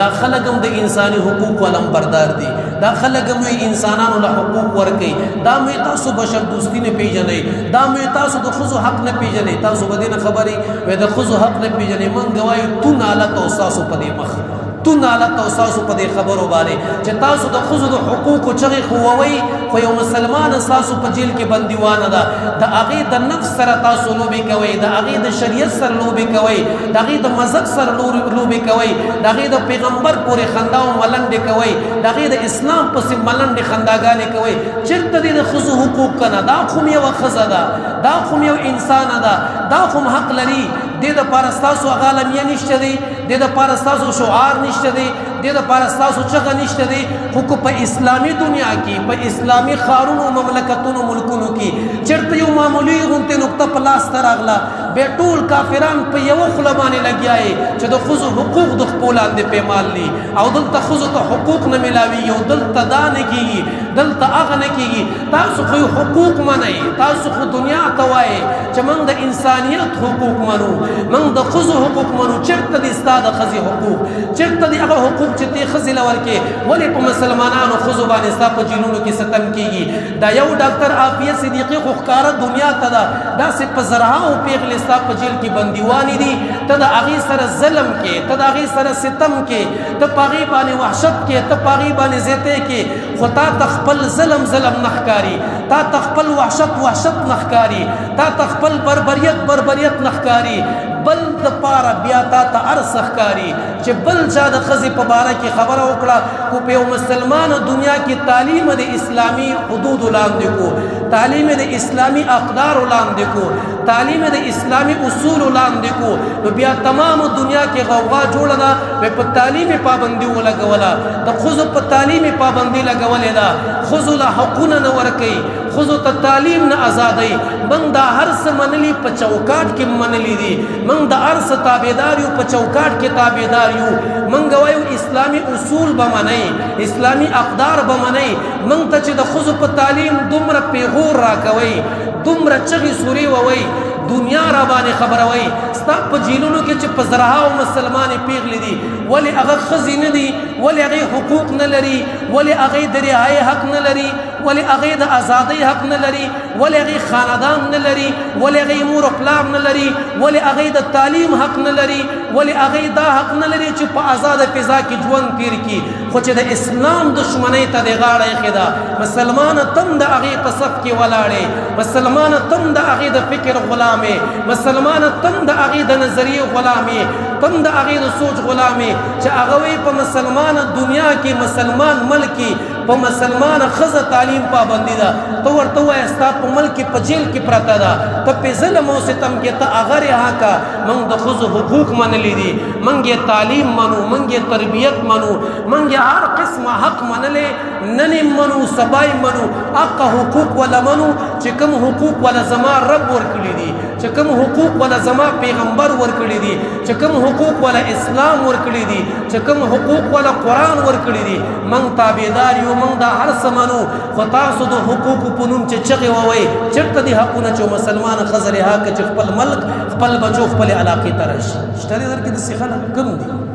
دا خلق هم د انساني حقوق ولم بردار دي دا خلق هم انسانانو له حقوق ورکي دا مې تاسو بشر دوستی نه پیژنئ دا مې تاسو د خزو حق نه پیژنئ تاسو به دې نه خبري وې د خزو حق نه پیژنئ من گوايو تو ناله تاسو په دې مخ تو ناله تاسو په دې خبرو باندې چې تاسو د خزو د حقوق چغې خووي خو یو مسلمان تاسو په جیل کې بندیوانه ده د هغې د نفس سره تاسو لوبې کوئ د هغې د شریعت سره لوبې کوئ د هغې د مذهب سره لوبې کوئ د هغې د پیغمبر پورې خندا او ملنډې کوئ د هغې د اسلام پسې ملنډې خنداګانې کوئ چېرته دې د ښځو حقوق که نه دا خو م یوه ښځه ده دا خو م یو انسانه ده دا خو م حق لري دې دپاره ستاسو هغه علمیه نشته دی دې دپاره ستاسو شعار نشته دی دې دپاره ستاسو چغه نشته دی خو که په اسلامي دنیا کې په اسلامي ښارونو مملکتونو ملکونو کې چېرته یو معمولي غوندې نقطه په لاس ته راغله بیا ټول کافران په یوه خوله باندې لګیا یې چې د ښځو حقوق د خپو لاندې پیمال دي او دلته ښځو ته حقوق نه میلاویږي او دلته دا نه کېږي دلته هغه نه کېږي تاسو خو حقوق منئ تاسو خو دنیا ته وایئ چې موږ د انسانیت حقوق منو موږ د ښځو حقوق منو چېرته دي ستا د ښځې حقوق چېرته دي هغه حقوق چې ته ښځې له ورکې ولې په مسلمانانو ښځو باندې ستا په جیلونو کې ستم کېږي دا یو ډاکټر عافیه صدیقي خو ښکاره دنیا ته ده داسې په زرهاو پیغلې ستا په جیل کې بندیوانې دي ته د هغې سره ظلم کې ته د هغې سره ستم کې ته په هغې باندې وحشت کې ته په هغې باندې زیتی کې خو تا ته خپل ظلم نه ښکاري تا ته خپل وحشت نه ښکاري تا ته خپل بربریت نه ښکاري بل دپاره بیا تا ته هر څه ښکاري چې بل چا د ښځې په باره کې خبره وکړه خو په یو مسلمانو دنیا کې تعلیم د اسلامي حدودو لاندې کو تعلیم د اسلامي اقدارو لاندې کو تعلیم د اسلامي اصولو لاندې کو نو بیا تمام دنیا کې غوغا جوړه ده په تعلیم پابندي ولګوله د ښځو په تعلیم پابندي لګولې ده ښځو له حقونه نه ورکوي ښځو ته تعلیم نه ازادوي موږ دا هر څه منلي په چوکاټ کې منلي دي موږ د هر څه تابعدار یو په چوکاټ کې تابعدار یو موږ وایو اسلامي اصول به منئ اسلامي اقدار به منئ موږ ته چې د ښځو په تعلیم دومره پیغور راکوئ دومره چغې سورې ووئ دنیا را باندې خبروي ستا په جیلونو کې چې په زرهاو مسلمانې پیغلې دي ولې هغه ښځې نه دي ولې هغې حقوق نه لري ولې هغې د رعایې حق نه لري ولې هغې د ازادۍ حق نه لري ولې هغې خاندان نه لري ولې هغې مور و پلار نه لري ولې هغې د تعلیم حق نه لري ولې هغې دا حق نه لري چې په ازاده فضا کې ژوند تېر کړي خو چې د اسلام دښمنۍ ته دې غاړه ایښې ده مسلمانه تم د هغې په صف کې ولاړې مسلمانه تم د هغې د فکر غلامې مسلمانه تم د هغې د نظریې غلامې تم د هغې د سوچ غلامې چې هغه وایي په مسلمانه دنیا کې مسلمان ملک کې په مسلمانه ښځه تعلیم پابندي ده ته ورته ووایه ستا په ملک کې په جیل کې پرته ده ته پې ظلم او ستم کې ته هغه رها که موږ د ښځو حقوق منلي دي موږ یې تعلیم منو موږ یې تربیت منو موږ یې هر قسمه حق منلی نن یې منو سبا یې منو هغه حقوق وله منو چې کوم حقوق وله زما رب ورکړي دي چې کوم حقوق وله زما پیغمبر ورکړي دي چې کوم حقوق وله اسلام ورکړي دي چې کوم حقوق وله قرآن ورکړي دي موږ تابعدار یو موږ دا هر څه منو خو تاسو د حقوقو په نوم چې چغې ووئ چېرته دي حقونه چې مسلمانه ښځه رها کړي چې خپل ملک خپل بچو خپلې علاقې ته راشي شته دې در کې داسې خلک کم دي